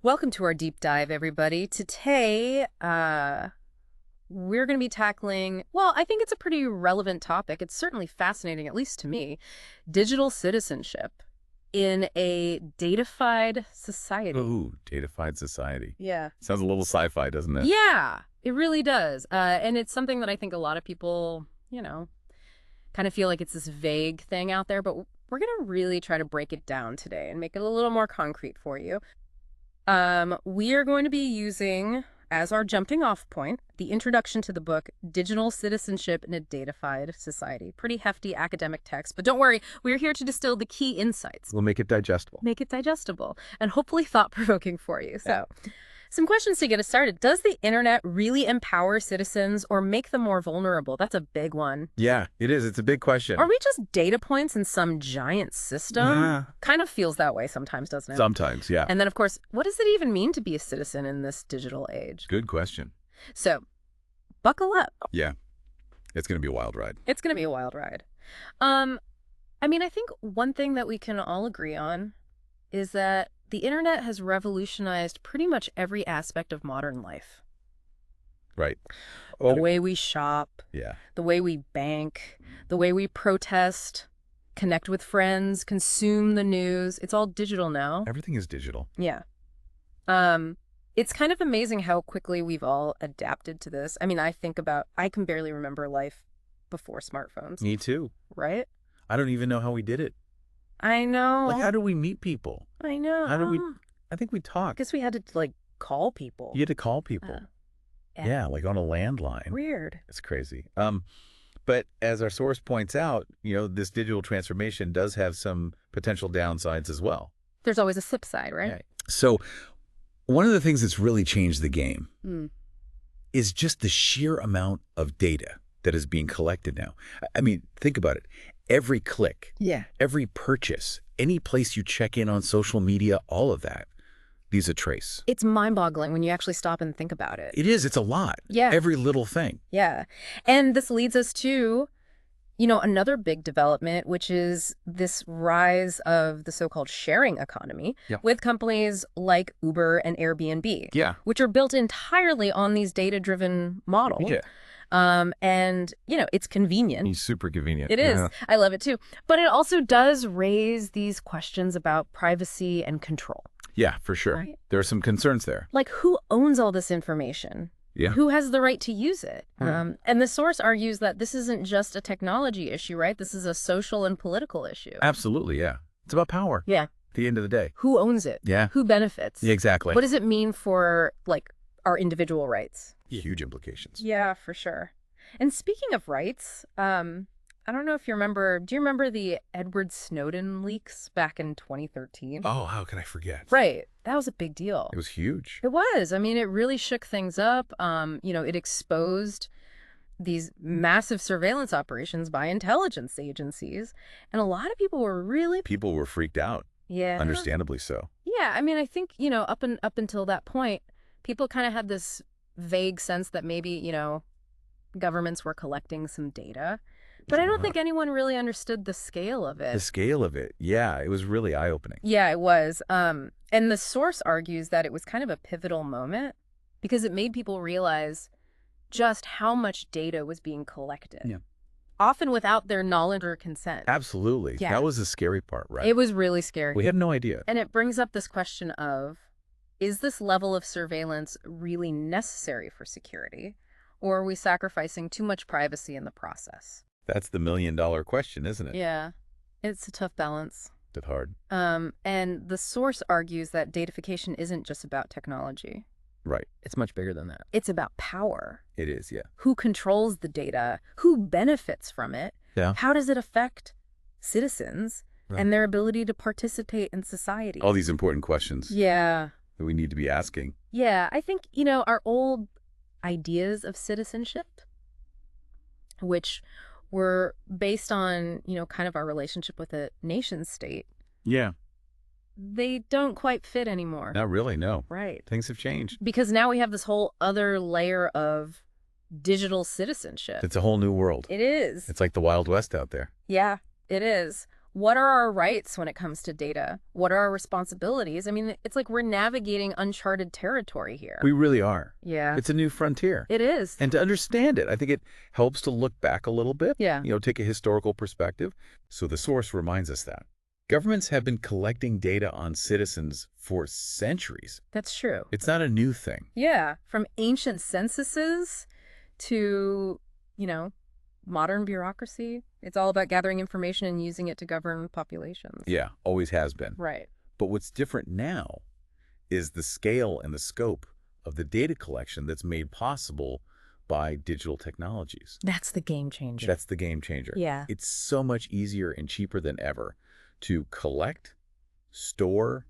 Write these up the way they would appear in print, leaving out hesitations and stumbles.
Welcome to our deep dive, everybody. Today, we're going to be tackling, well, I think it's a pretty relevant topic. It's certainly fascinating, at least to me, digital citizenship in a datafied society. Ooh, datafied society. Yeah. Sounds a little sci-fi, doesn't it? Yeah, it really does. And it's something that I think a lot of people, kind of feel like it's this vague thing out there, but we're going to really try to break it down today and make it a little more concrete for you. We are going to be using, as our jumping off point, the introduction to the book, Digital Citizenship in a Datafied Society. Pretty hefty academic text, but don't worry, we're here to distill the key insights. We'll make it digestible. Make it digestible, and hopefully thought-provoking for you. So, some questions to get us started. Does the internet really empower citizens or make them more vulnerable? That's a big one. Yeah, it is. It's a big question. Are we just data points in some giant system? Kind of feels that way sometimes, doesn't it? Sometimes, yeah. And then, of course, what does it even mean to be a citizen in this digital age? Good question. So, buckle up. Yeah. It's going to be a wild ride. It's going to be a wild ride. I think one thing that we can all agree on is that the internet has revolutionized pretty much every aspect of modern life. Right. The way we shop, Yeah. the way we bank, the way we protest, connect with friends, consume the news. It's all digital now. Everything is digital. Yeah. It's kind of amazing how quickly we've all adapted to this. I mean, I can barely remember life before smartphones. Me too. Right? I don't even know how we did it. I know. Like, how do we meet people? I know. I think we I talked. guess we had to, call people. You had to call people. Yeah, like on a landline. Weird. It's crazy. But as our source points out, this digital transformation does have some potential downsides as well. There's always a flip side, right? Yeah. So one of the things that's really changed the game is just the sheer amount of data that is being collected now. I mean, think about it. Every click, every purchase, any place you check in on social media, all of that leaves a trace. It's mind-boggling when you actually stop and think about it. It is. It's a lot. Yeah. Every little thing. Yeah. And this leads us to, another big development, which is this rise of the so-called sharing economy with companies like Uber and Airbnb, which are built entirely on these data-driven models. Yeah. It's convenient. He's super convenient. It is. I love it too. But it also does raise these questions about privacy and control. Yeah, for sure. Right? There are some concerns there. Like, who owns all this information? Yeah. Who has the right to use it? And the source argues that this isn't just a technology issue, right? This is a social and political issue. Absolutely, yeah. It's about power. Yeah. At the end of the day. Who owns it? Yeah. Who benefits? Yeah, exactly. What does it mean for, our individual rights? Huge implications. Yeah, for sure. And speaking of rights, I don't know if you remember, do you remember the Edward Snowden leaks back in 2013? Oh, how can I forget? Right. That was a big deal. It was huge. It was. I mean, it really shook things up. It exposed these massive surveillance operations by intelligence agencies. And a lot of people were freaked out. Yeah. Understandably so. Yeah. I mean, I think, up until that point, people kind of had this vague sense that maybe, governments were collecting some data. But I don't think anyone really understood the scale of it. The scale of it. Yeah, it was really eye-opening. Yeah, it was. And the source argues that it was kind of a pivotal moment because it made people realize just how much data was being collected. Yeah. Often without their knowledge or consent. Absolutely. Yeah. That was the scary part, right? It was really scary. We had no idea. And it brings up this question of, is this level of surveillance really necessary for security? Or are we sacrificing too much privacy in the process? That's the million-dollar question, isn't it? Yeah. It's a tough balance. It's hard. And the source argues that datafication isn't just about technology. Right. It's much bigger than that. It's about power. It is, yeah. Who controls the data? Who benefits from it? Yeah. How does it affect citizens and their ability to participate in society? All these important questions. Yeah. That we need to be asking. Yeah. I think, our old ideas of citizenship, which were based on, kind of our relationship with a nation state. Yeah. They don't quite fit anymore. Not really, no. Right. Things have changed. Because now we have this whole other layer of digital citizenship. It's a whole new world. It is. It's like the Wild West out there. Yeah, it is. what are our rights when it comes to data? What are our responsibilities? I mean, it's like we're navigating uncharted territory here. We really are. Yeah. It's a new frontier. It is. And to understand it, I think it helps to look back a little bit, Yeah. Take a historical perspective. So the source reminds us that. Governments have been collecting data on citizens for centuries. That's true. It's not a new thing. Yeah. From ancient censuses to, modern bureaucracy. It's all about gathering information and using it to govern populations. Yeah, always has been. Right. But what's different now is the scale and the scope of the data collection that's made possible by digital technologies. That's the game changer. That's the game changer. Yeah. It's so much easier and cheaper than ever to collect, store,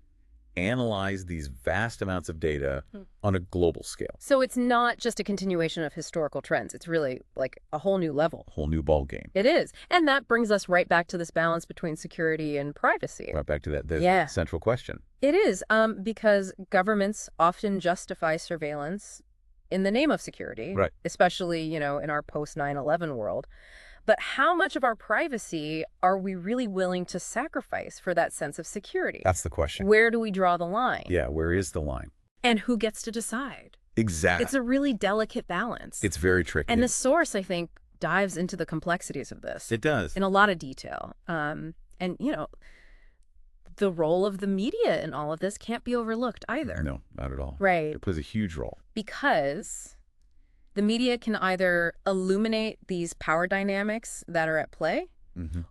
analyze these vast amounts of data on a global scale. So it's not just a continuation of historical trends. It's really like a whole new level. A whole new ball game. It is. And that brings us right back to this balance between security and privacy. Right back to that central question. It is, because governments often justify surveillance in the name of security, right, especially, in our post 9/11 world. But how much of our privacy are we really willing to sacrifice for that sense of security? That's the question. Where do we draw the line? Yeah, where is the line? And who gets to decide? Exactly. It's a really delicate balance. It's very tricky. And the source, I think, dives into the complexities of this. It does. In a lot of detail. And, the role of the media in all of this can't be overlooked either. No, not at all. Right. It plays a huge role. Because the media can either illuminate these power dynamics that are at play,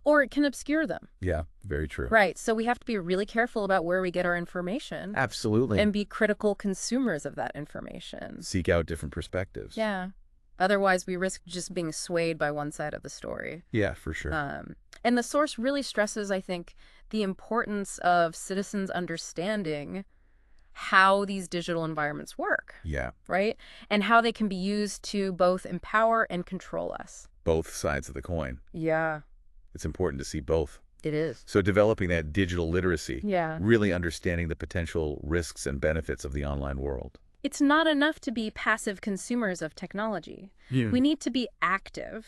or it can obscure them. Yeah, very true. Right. So we have to be really careful about where we get our information. Absolutely. And be critical consumers of that information. Seek out different perspectives. Yeah. Otherwise, we risk just being swayed by one side of the story. Yeah, for sure. And the source really stresses, I think, the importance of citizens understanding how these digital environments work. Yeah. Right? And how they can be used to both empower and control us. Both sides of the coin. Yeah. It's important to see both. It is. So developing that digital literacy. Yeah. Really understanding the potential risks and benefits of the online world. It's not enough to be passive consumers of technology. Yeah. We need to be active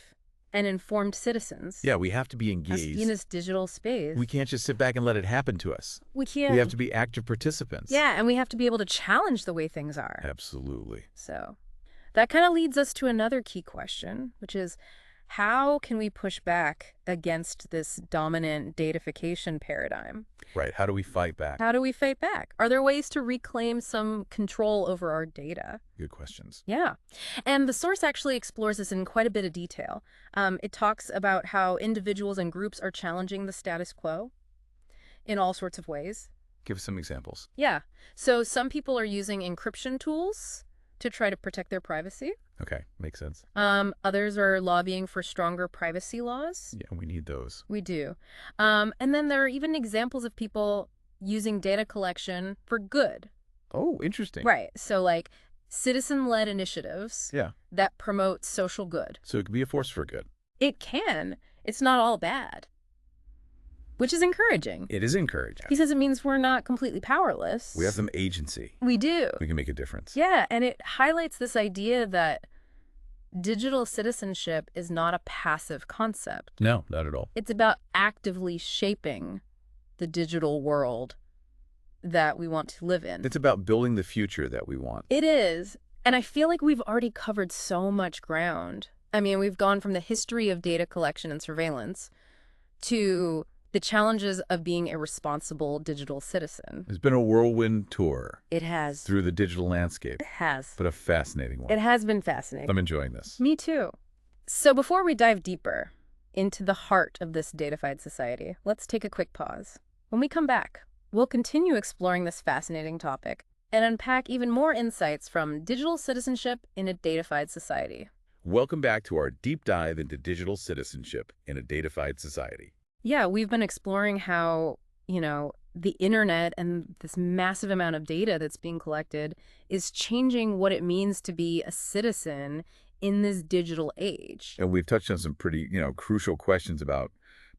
and informed citizens. Yeah, we have to be engaged. In this digital space. We can't just sit back and let it happen to us. We can't. We have to be active participants. Yeah, and we have to be able to challenge the way things are. Absolutely. So that kind of leads us to another key question, which is, how can we push back against this dominant datafication paradigm? Right. How do we fight back? How do we fight back? Are there ways to reclaim some control over our data? Good questions. Yeah. And the source actually explores this in quite a bit of detail. It talks about how individuals and groups are challenging the status quo in all sorts of ways. Give us some examples. Yeah. So some people are using encryption tools to try to protect their privacy. Okay, makes sense. Others are lobbying for stronger privacy laws. Yeah, we need those. We do. And then there are even examples of people using data collection for good. Oh, interesting. Right. So like citizen-led initiatives that promote social good. So it could be a force for good. It can. It's not all bad. Which is encouraging. It is encouraging. He says it means we're not completely powerless. We have some agency. We do. We can make a difference. Yeah, and it highlights this idea that digital citizenship is not a passive concept. No, not at all. It's about actively shaping the digital world that we want to live in. It's about building the future that we want. It is. And I feel like we've already covered so much ground. I mean, we've gone from the history of data collection and surveillance to the challenges of being a responsible digital citizen. It's been a whirlwind tour. It has. Through the digital landscape. It has. But a fascinating one. It has been fascinating. I'm enjoying this. Me too. So before we dive deeper into the heart of this datafied society, let's take a quick pause. When we come back, we'll continue exploring this fascinating topic and unpack even more insights from digital citizenship in a datafied society. Welcome back to our deep dive into digital citizenship in a datafied society. Yeah, we've been exploring how, the internet and this massive amount of data that's being collected is changing what it means to be a citizen in this digital age. And we've touched on some pretty, crucial questions about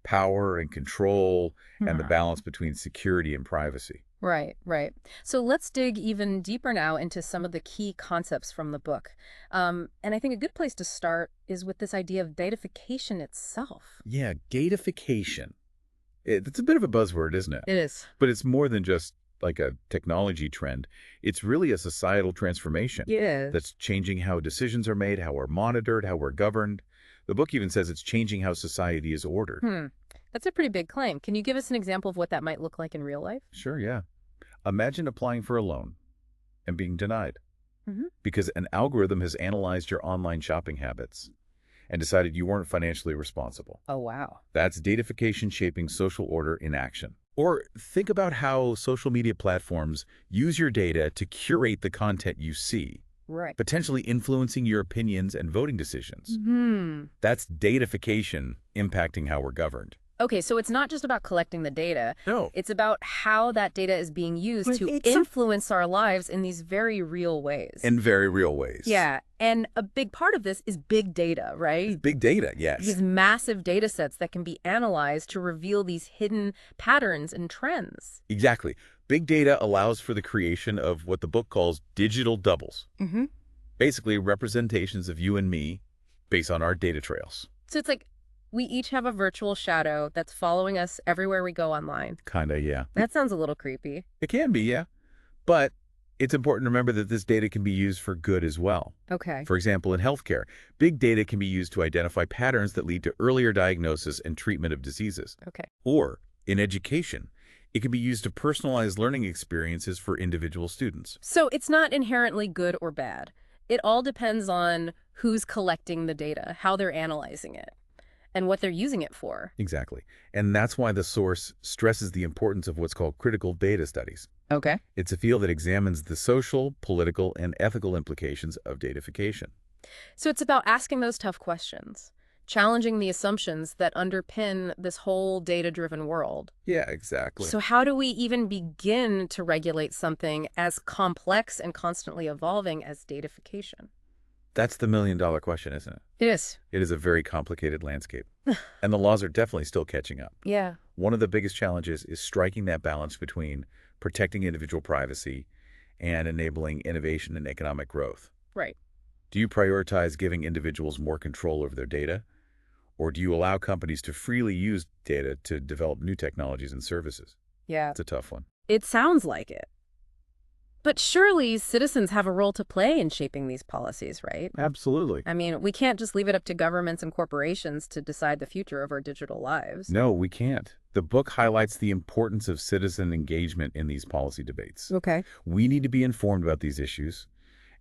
power and control and the balance between security and privacy. Right, right. So let's dig even deeper now into some of the key concepts from the book. And I think a good place to start is with this idea of datafication itself. Yeah, datafication. It's a bit of a buzzword, isn't it? It is. But it's more than just like a technology trend. It's really a societal transformation Yeah. that's changing how decisions are made, how we're monitored, how we're governed. The book even says it's changing how society is ordered. That's a pretty big claim. Can you give us an example of what that might look like in real life? Sure, yeah. Imagine applying for a loan and being denied because an algorithm has analyzed your online shopping habits and decided you weren't financially responsible. Oh, wow. That's datafication shaping social order in action. Or think about how social media platforms use your data to curate the content you see, Right. potentially influencing your opinions and voting decisions. That's datafication impacting how we're governed. Okay, so it's not just about collecting the data. No. It's about how that data is being used to influence our lives in these very real ways. In very real ways. Yeah, and a big part of this is big data, right? It's big data, yes. These massive data sets that can be analyzed to reveal these hidden patterns and trends. Exactly. Big data allows for the creation of what the book calls digital doubles. Basically, representations of you and me based on our data trails. So it's like we each have a virtual shadow that's following us everywhere we go online. Kinda, yeah. That sounds a little creepy. It can be, yeah. But it's important to remember that this data can be used for good as well. Okay. For example, in healthcare, big data can be used to identify patterns that lead to earlier diagnosis and treatment of diseases. Okay. Or in education, it can be used to personalize learning experiences for individual students. So it's not inherently good or bad. It all depends on who's collecting the data, how they're analyzing it, and what they're using it for. Exactly. And that's why the source stresses the importance of what's called critical data studies. Okay. It's a field that examines the social, political, and ethical implications of datafication. So it's about asking those tough questions, challenging the assumptions that underpin this whole data-driven world. Yeah, exactly. So how do we even begin to regulate something as complex and constantly evolving as datafication? That's the million-dollar question, isn't it? It is. It is a very complicated landscape. And the laws are definitely still catching up. Yeah. One of the biggest challenges is striking that balance between protecting individual privacy and enabling innovation and economic growth. Right. Do you prioritize giving individuals more control over their data? Or do you allow companies to freely use data to develop new technologies and services? Yeah. It's a tough one. It sounds like it. But surely citizens have a role to play in shaping these policies, right? Absolutely. I mean, we can't just leave it up to governments and corporations to decide the future of our digital lives. No, we can't. The book highlights the importance of citizen engagement in these policy debates. Okay. We need to be informed about these issues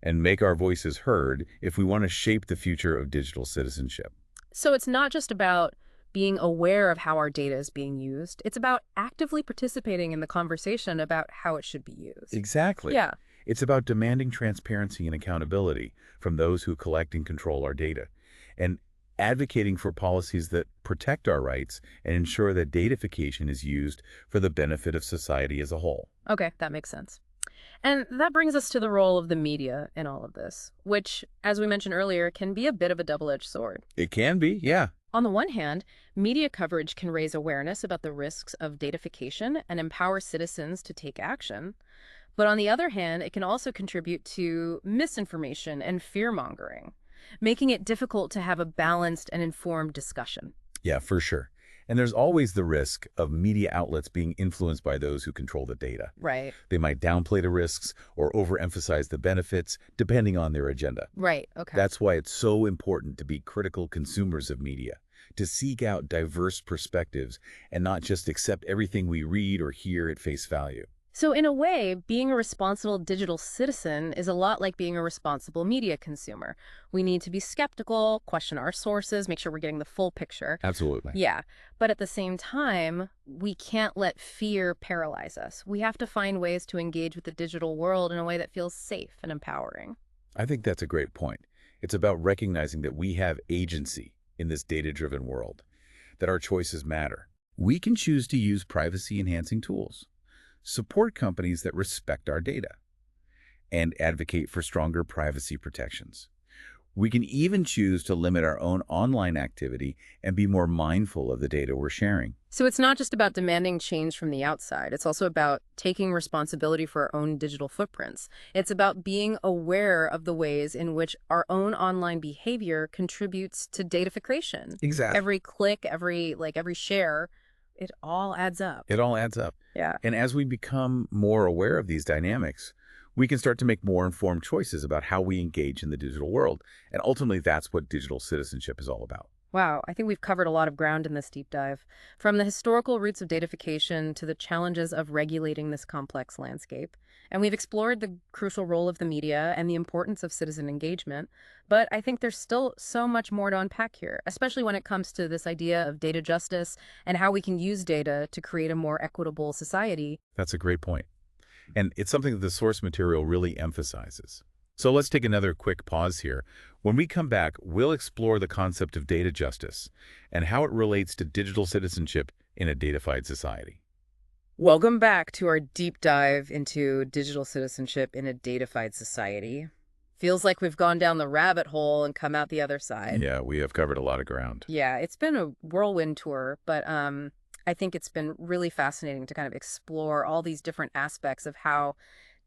and make our voices heard if we want to shape the future of digital citizenship. So it's not just about being aware of how our data is being used. It's about actively participating in the conversation about how it should be used. Exactly. Yeah. It's about demanding transparency and accountability from those who collect and control our data, and advocating for policies that protect our rights and ensure that datafication is used for the benefit of society as a whole. Okay, that makes sense. And that brings us to the role of the media in all of this, which, as we mentioned earlier, can be a bit of a double-edged sword. It can be, yeah. On the one hand, media coverage can raise awareness about the risks of datafication and empower citizens to take action. But on the other hand, it can also contribute to misinformation and fear-mongering, making it difficult to have a balanced and informed discussion. Yeah, for sure. And there's always the risk of media outlets being influenced by those who control the data. Right. They might downplay the risks or overemphasize the benefits, depending on their agenda. Right, okay. That's why it's so important to be critical consumers of media, to seek out diverse perspectives and not just accept everything we read or hear at face value. So in a way, being a responsible digital citizen is a lot like being a responsible media consumer. We need to be skeptical, question our sources, make sure we're getting the full picture. Absolutely. Yeah, but at the same time, we can't let fear paralyze us. We have to find ways to engage with the digital world in a way that feels safe and empowering. I think that's a great point. It's about recognizing that we have agency in this data-driven world, that our choices matter. We can choose to use privacy-enhancing tools, support companies that respect our data, and advocate for stronger privacy protections. We can even choose to limit our own online activity and be more mindful of the data we're sharing. So it's not just about demanding change from the outside. It's also about taking responsibility for our own digital footprints. It's about being aware of the ways in which our own online behavior contributes to datafication. Exactly. Every click, every share, It all adds up. It all adds up. Yeah. And as we become more aware of these dynamics, we can start to make more informed choices about how we engage in the digital world. And ultimately, that's what digital citizenship is all about. Wow, I think we've covered a lot of ground in this deep dive. From the historical roots of datafication to the challenges of regulating this complex landscape. And we've explored the crucial role of the media and the importance of citizen engagement. But I think there's still so much more to unpack here, especially when it comes to this idea of data justice and how we can use data to create a more equitable society. That's a great point. And it's something that the source material really emphasizes. So let's take another quick pause here. When we come back, we'll explore the concept of data justice and how it relates to digital citizenship in a datafied society. Welcome back to our deep dive into digital citizenship in a datafied society. Feels like we've gone down the rabbit hole and come out the other side. Yeah, we have covered a lot of ground. Yeah, it's been a whirlwind tour, but I think it's been really fascinating to kind of explore all these different aspects of how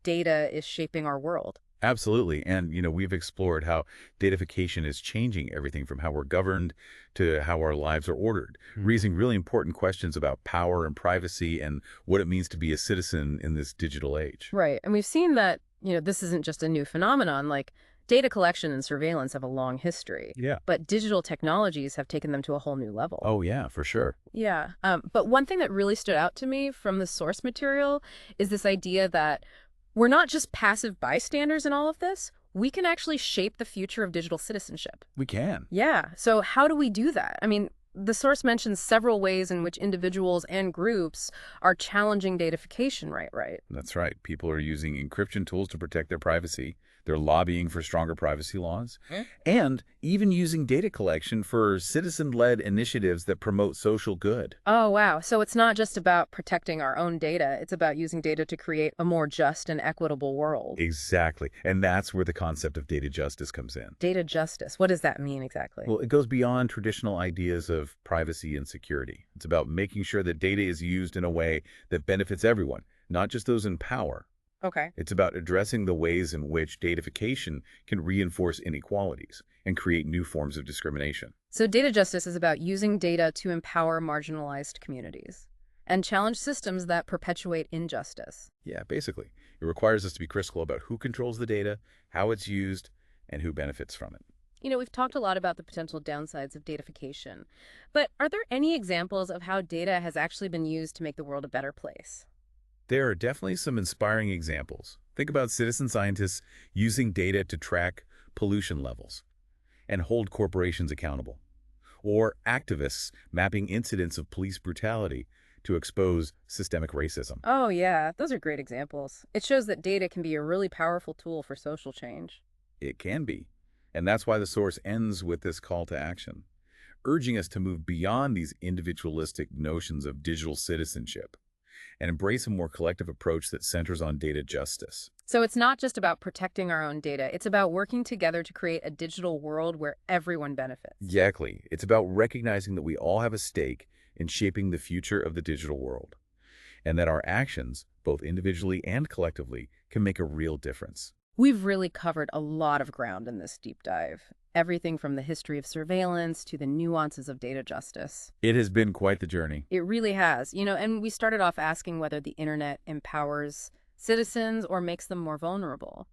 data is shaping our world. Absolutely. And, we've explored how datafication is changing everything from how we're governed to how our lives are ordered, raising really important questions about power and privacy and what it means to be a citizen in this digital age. Right. And we've seen that, this isn't just a new phenomenon. Like data collection and surveillance have a long history. Yeah. But digital technologies have taken them to a whole new level. Oh, yeah, for sure. Yeah. But one thing that really stood out to me from the source material is this idea that we're not just passive bystanders in all of this. We can actually shape the future of digital citizenship. We can. Yeah. So how do we do that? I mean, the source mentions several ways in which individuals and groups are challenging datafication, right? That's right. People are using encryption tools to protect their privacy. They're lobbying for stronger privacy laws, and even using data collection for citizen-led initiatives that promote social good. Oh, wow. So it's not just about protecting our own data. It's about using data to create a more just and equitable world. Exactly. And that's where the concept of data justice comes in. Data justice. What does that mean exactly? Well, it goes beyond traditional ideas of privacy and security. It's about making sure that data is used in a way that benefits everyone, not just those in power. Okay. It's about addressing the ways in which datafication can reinforce inequalities and create new forms of discrimination. So data justice is about using data to empower marginalized communities and challenge systems that perpetuate injustice. Yeah, basically. It requires us to be critical about who controls the data, how it's used, and who benefits from it. We've talked a lot about the potential downsides of datafication, but are there any examples of how data has actually been used to make the world a better place? There are definitely some inspiring examples. Think about citizen scientists using data to track pollution levels and hold corporations accountable, or activists mapping incidents of police brutality to expose systemic racism. Oh, yeah, those are great examples. It shows that data can be a really powerful tool for social change. It can be, and that's why the source ends with this call to action, urging us to move beyond these individualistic notions of digital citizenship and embrace a more collective approach that centers on data justice. So it's not just about protecting our own data. It's about working together to create a digital world where everyone benefits. Exactly. It's about recognizing that we all have a stake in shaping the future of the digital world, and that our actions, both individually and collectively, can make a real difference. We've really covered a lot of ground in this deep dive. Everything from the history of surveillance to the nuances of data justice. It has been quite the journey. It really has. And we started off asking whether the internet empowers citizens or makes them more vulnerable.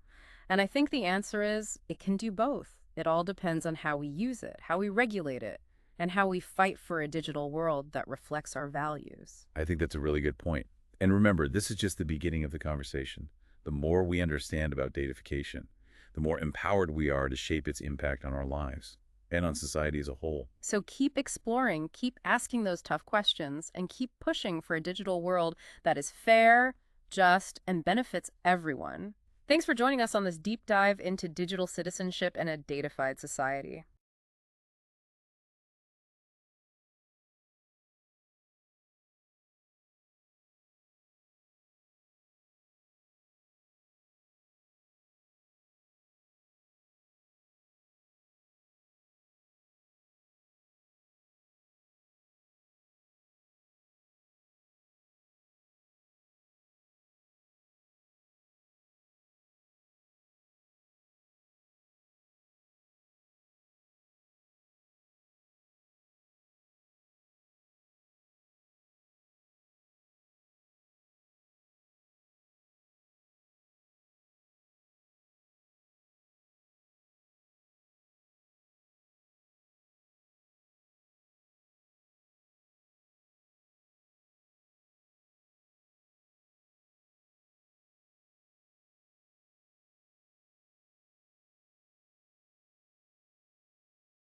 And I think the answer is it can do both. It all depends on how we use it, how we regulate it, and how we fight for a digital world that reflects our values. I think that's a really good point. And remember, this is just the beginning of the conversation. The more we understand about datafication, the more empowered we are to shape its impact on our lives and on society as a whole. So keep exploring, keep asking those tough questions, and keep pushing for a digital world that is fair, just, and benefits everyone. Thanks for joining us on this deep dive into digital citizenship and a datafied society.